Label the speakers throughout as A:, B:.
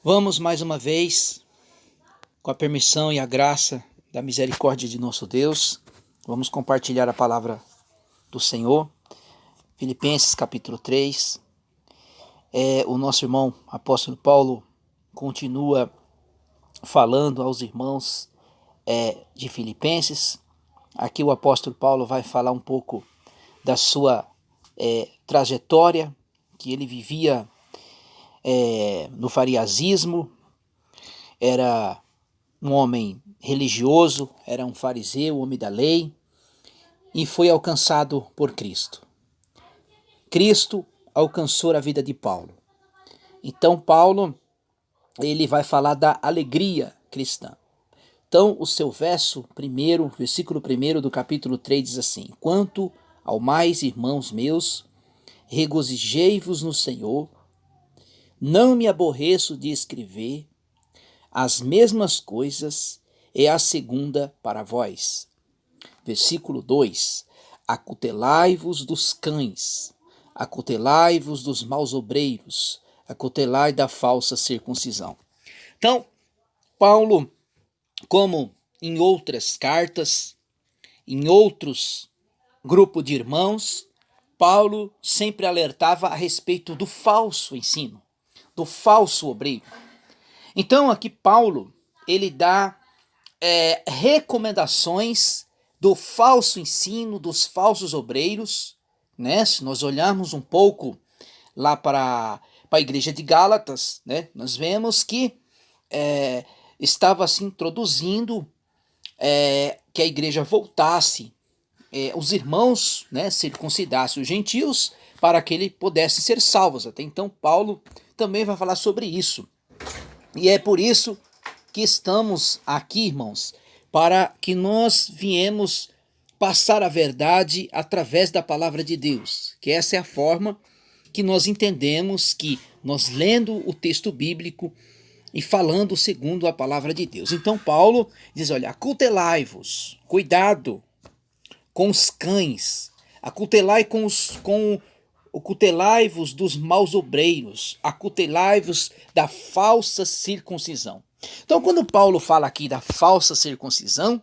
A: Vamos mais uma vez, com a permissão e a graça da misericórdia de nosso Deus, vamos compartilhar a palavra do Senhor. Filipenses capítulo 3. O nosso irmão apóstolo Paulo continua falando aos irmãos de Filipenses. Aqui o apóstolo Paulo vai falar um pouco da sua trajetória, que ele vivia no fariasismo, era um homem religioso, era um fariseu, homem da lei, e foi alcançado por Cristo. Cristo alcançou a vida de Paulo. Então Paulo, ele vai falar da alegria cristã. Então o seu versículo 1 do capítulo 3 diz assim: Quanto ao mais, irmãos meus, regozijei-vos no Senhor, não me aborreço de escrever as mesmas coisas, é a segunda para vós. Versículo 2: Acutelai-vos dos cães, acutelai-vos dos maus obreiros, acutelai da falsa circuncisão. Então, Paulo, como em outras cartas, em outros grupos de irmãos, Paulo sempre alertava a respeito do falso ensino, do falso obreiro. Então aqui Paulo, ele dá recomendações do falso ensino, dos falsos obreiros, né? Se nós olharmos um pouco lá para a igreja de Gálatas, né? Nós vemos que estava se introduzindo que a igreja voltasse, os irmãos, né, circuncidassem os gentios para que ele pudesse ser salvos. Até então Paulo também vai falar sobre isso. E é por isso que estamos aqui, irmãos, para que nós viemos passar a verdade através da palavra de Deus, que essa é a forma que nós entendemos que nós lendo o texto bíblico e falando segundo a palavra de Deus. Então Paulo diz, olha, acutelai-vos, cuidado com os cães, acutelai-vos dos maus obreiros, acutelai-vos da falsa circuncisão. Então, quando Paulo fala aqui da falsa circuncisão,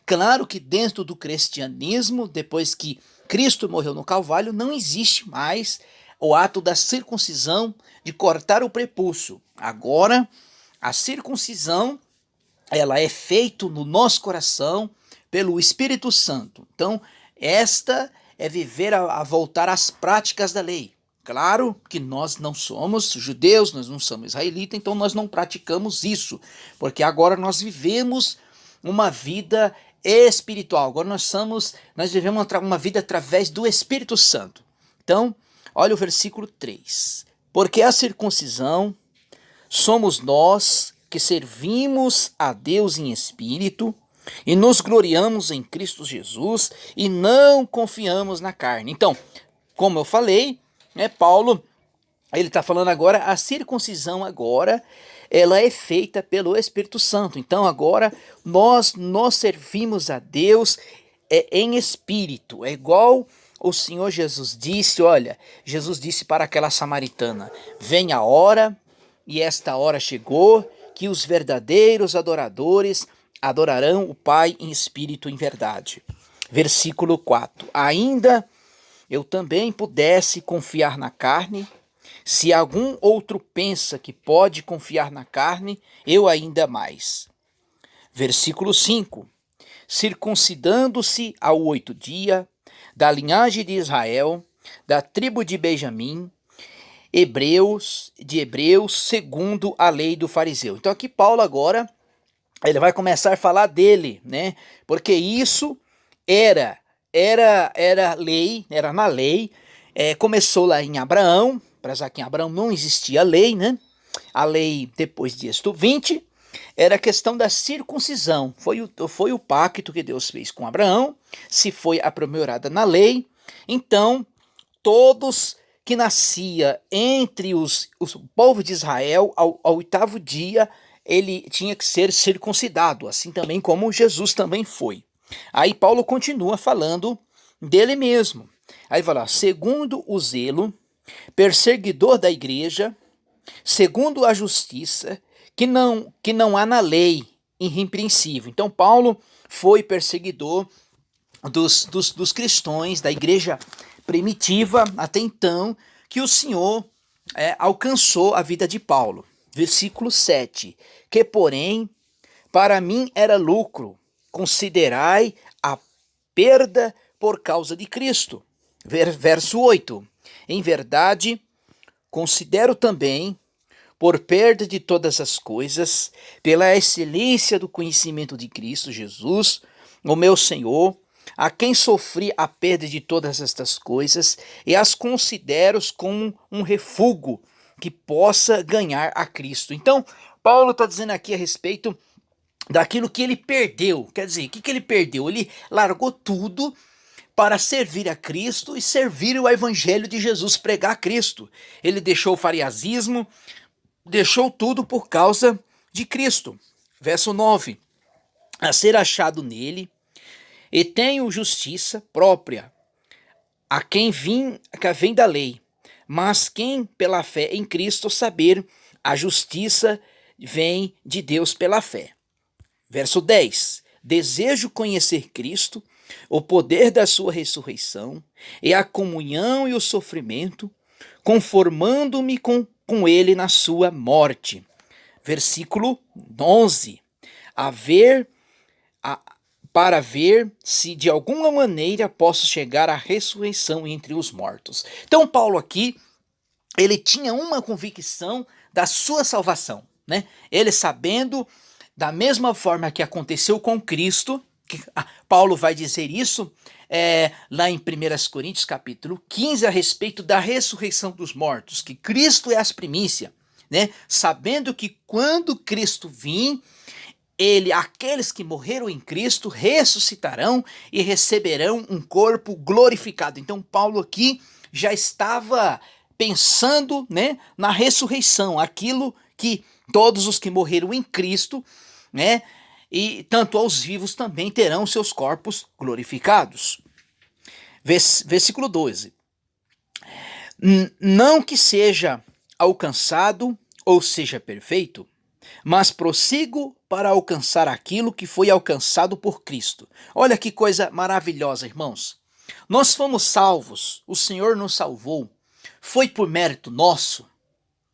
A: claro que dentro do cristianismo, depois que Cristo morreu no Calvário, não existe mais o ato da circuncisão, de cortar o prepúcio. Agora, a circuncisão, ela é feita no nosso coração pelo Espírito Santo. Então, esta é viver a voltar às práticas da lei. Claro que nós não somos judeus, nós não somos israelitas, então nós não praticamos isso, porque agora nós vivemos uma vida espiritual, agora nós vivemos uma vida através do Espírito Santo. Então, olha o versículo 3. Porque a circuncisão somos nós que servimos a Deus em espírito, e nos gloriamos em Cristo Jesus e não confiamos na carne. Então, como eu falei, Paulo, ele está falando agora, a circuncisão agora, ela é feita pelo Espírito Santo. Então agora nós servimos a Deus em espírito. É igual o Senhor Jesus disse, olha, Jesus disse para aquela samaritana, vem a hora, e esta hora chegou, que os verdadeiros adoradores adorarão o Pai em espírito e em verdade. Versículo 4. Ainda eu também pudesse confiar na carne, se algum outro pensa que pode confiar na carne, eu ainda mais. Versículo 5. Circuncidando-se ao 8º dia, da linhagem de Israel, da tribo de Benjamim, de hebreus, segundo a lei do fariseu. Então aqui Paulo agora, ele vai começar a falar dele, né? Porque isso era lei, era na lei, começou lá em Abraão, apesar que em Abraão não existia lei, né? A lei depois de Êxodo 20 era a questão da circuncisão, foi o pacto que Deus fez com Abraão, se foi aprimorada na lei, então todos que nascia entre o povo de Israel ao 8º dia, ele tinha que ser circuncidado, assim também como Jesus também foi. Aí Paulo continua falando dele mesmo. Aí vai lá, segundo o zelo, perseguidor da igreja, segundo a justiça que não há na lei irrepreensível. Então, Paulo foi perseguidor dos cristãos, da igreja primitiva até então, que o Senhor alcançou a vida de Paulo. Versículo 7. Que, porém, para mim era lucro, considerai a perda por causa de Cristo. Verso 8. Em verdade, considero também por perda de todas as coisas, pela excelência do conhecimento de Cristo Jesus, o meu Senhor, a quem sofri a perda de todas estas coisas, e as considero como um refúgio que possa ganhar a Cristo. Então, Paulo está dizendo aqui a respeito daquilo que ele perdeu. Quer dizer, o que ele perdeu? Ele largou tudo para servir a Cristo e servir o evangelho de Jesus, pregar a Cristo. Ele deixou o fariasismo, deixou tudo por causa de Cristo. Verso 9. A ser achado nele, e tenho justiça própria, a quem vem da lei, mas quem pela fé em Cristo saber, a justiça vem de Deus pela fé. Verso 10. Desejo conhecer Cristo, o poder da sua ressurreição, e a comunhão e o sofrimento, conformando-me com ele na sua morte. Versículo 11. Para ver se de alguma maneira posso chegar à ressurreição entre os mortos. Então Paulo aqui, ele tinha uma convicção da sua salvação, né? Ele sabendo, da mesma forma que aconteceu com Cristo, Paulo vai dizer isso lá em 1 Coríntios capítulo 15, a respeito da ressurreição dos mortos, que Cristo é as primícias, né? Sabendo que quando Cristo vir, aqueles que morreram em Cristo ressuscitarão e receberão um corpo glorificado. Então Paulo aqui já estava pensando, né, na ressurreição, aquilo que todos os que morreram em Cristo, né, e tanto aos vivos também terão seus corpos glorificados. Versículo 12. Não que seja alcançado ou seja perfeito, mas prossigo para alcançar aquilo que foi alcançado por Cristo. Olha que coisa maravilhosa, irmãos. Nós fomos salvos, o Senhor nos salvou. Foi por mérito nosso?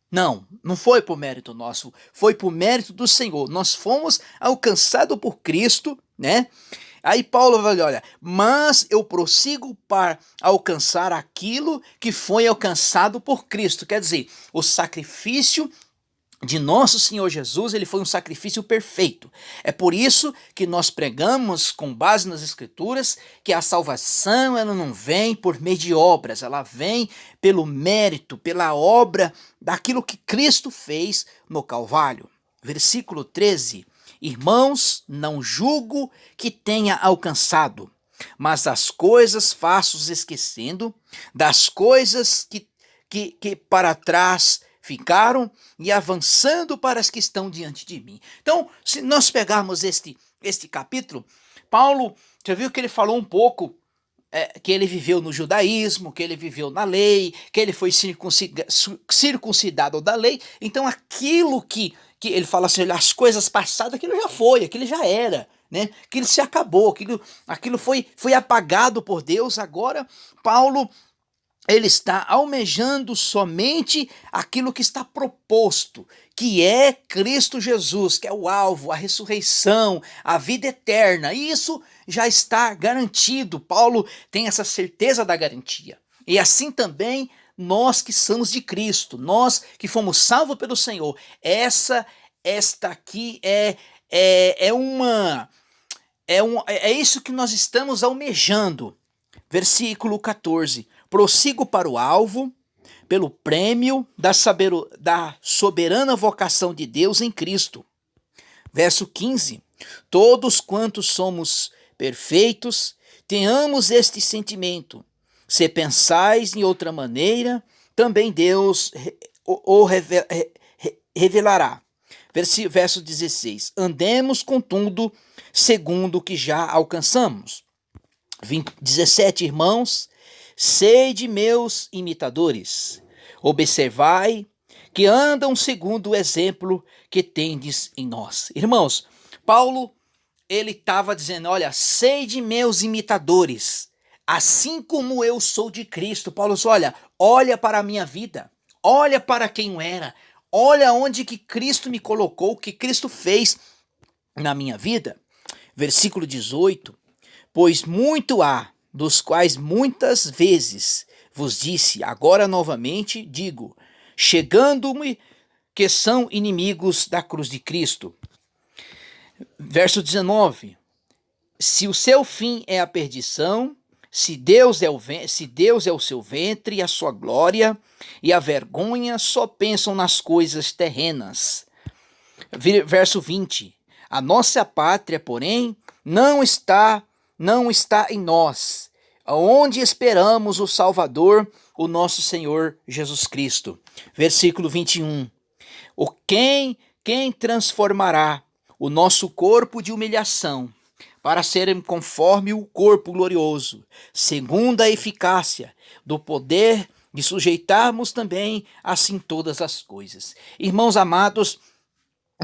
A: Não foi por mérito nosso, foi por mérito do Senhor. Nós fomos alcançados por Cristo, né? Aí Paulo vai olha, mas eu prossigo para alcançar aquilo que foi alcançado por Cristo. Quer dizer, o sacrifício de nosso Senhor Jesus, ele foi um sacrifício perfeito. É por isso que nós pregamos, com base nas Escrituras, que a salvação ela não vem por meio de obras, ela vem pelo mérito, pela obra daquilo que Cristo fez no Calvário. Versículo 13. Irmãos, não julgo que tenha alcançado, mas das coisas faço esquecendo, das coisas que para trás ficaram e avançando para as que estão diante de mim. Então, se nós pegarmos este capítulo, Paulo, já viu que ele falou um pouco que ele viveu no judaísmo, que ele viveu na lei, que ele foi circuncidado da lei. Então, aquilo que ele fala assim, as coisas passadas, aquilo já foi, aquilo já era, né? Aquilo se acabou, aquilo foi apagado por Deus. Agora, Paulo, ele está almejando somente aquilo que está proposto, que é Cristo Jesus, que é o alvo, a ressurreição, a vida eterna. E isso já está garantido. Paulo tem essa certeza da garantia. E assim também nós que somos de Cristo, nós que fomos salvos pelo Senhor. Esta aqui é isso que nós estamos almejando. Versículo 14. Prossigo para o alvo, pelo prêmio da soberana vocação de Deus em Cristo. Verso 15. Todos quantos somos perfeitos, tenhamos este sentimento. Se pensais em outra maneira, também Deus o revelará. Verso 16. Andemos, contudo, segundo o que já alcançamos. 17. Irmãos, sede meus imitadores, observai que andam segundo o exemplo que tendes em nós. Irmãos, Paulo, ele estava dizendo, olha, sede meus imitadores, assim como eu sou de Cristo. Paulo disse, olha para a minha vida, olha para quem eu era, olha onde que Cristo me colocou, o que Cristo fez na minha vida. Versículo 18, pois muito há, dos quais muitas vezes vos disse, agora novamente digo, chegando-me que são inimigos da cruz de Cristo. Verso 19, se o seu fim é a perdição, se Deus é o seu ventre e a sua glória e a vergonha, só pensam nas coisas terrenas. Verso 20, a nossa pátria, porém, não está em nós, onde esperamos o Salvador, o nosso Senhor Jesus Cristo. Versículo 21, quem transformará o nosso corpo de humilhação para serem conforme o corpo glorioso, segundo a eficácia do poder de sujeitarmos também assim todas as coisas. Irmãos amados,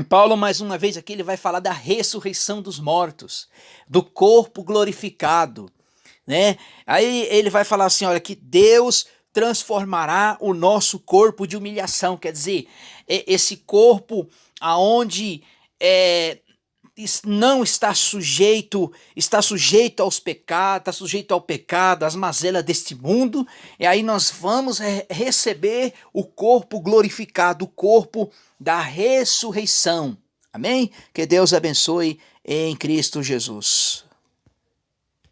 A: Paulo mais uma vez aqui ele vai falar da ressurreição dos mortos, do corpo glorificado, né? Aí ele vai falar assim, olha, que Deus transformará o nosso corpo de humilhação, quer dizer, esse corpo aonde não está sujeito aos pecados, está sujeito ao pecado, às mazelas deste mundo, e aí nós vamos receber o corpo glorificado, o corpo da ressurreição. Amém? Que Deus abençoe em Cristo Jesus.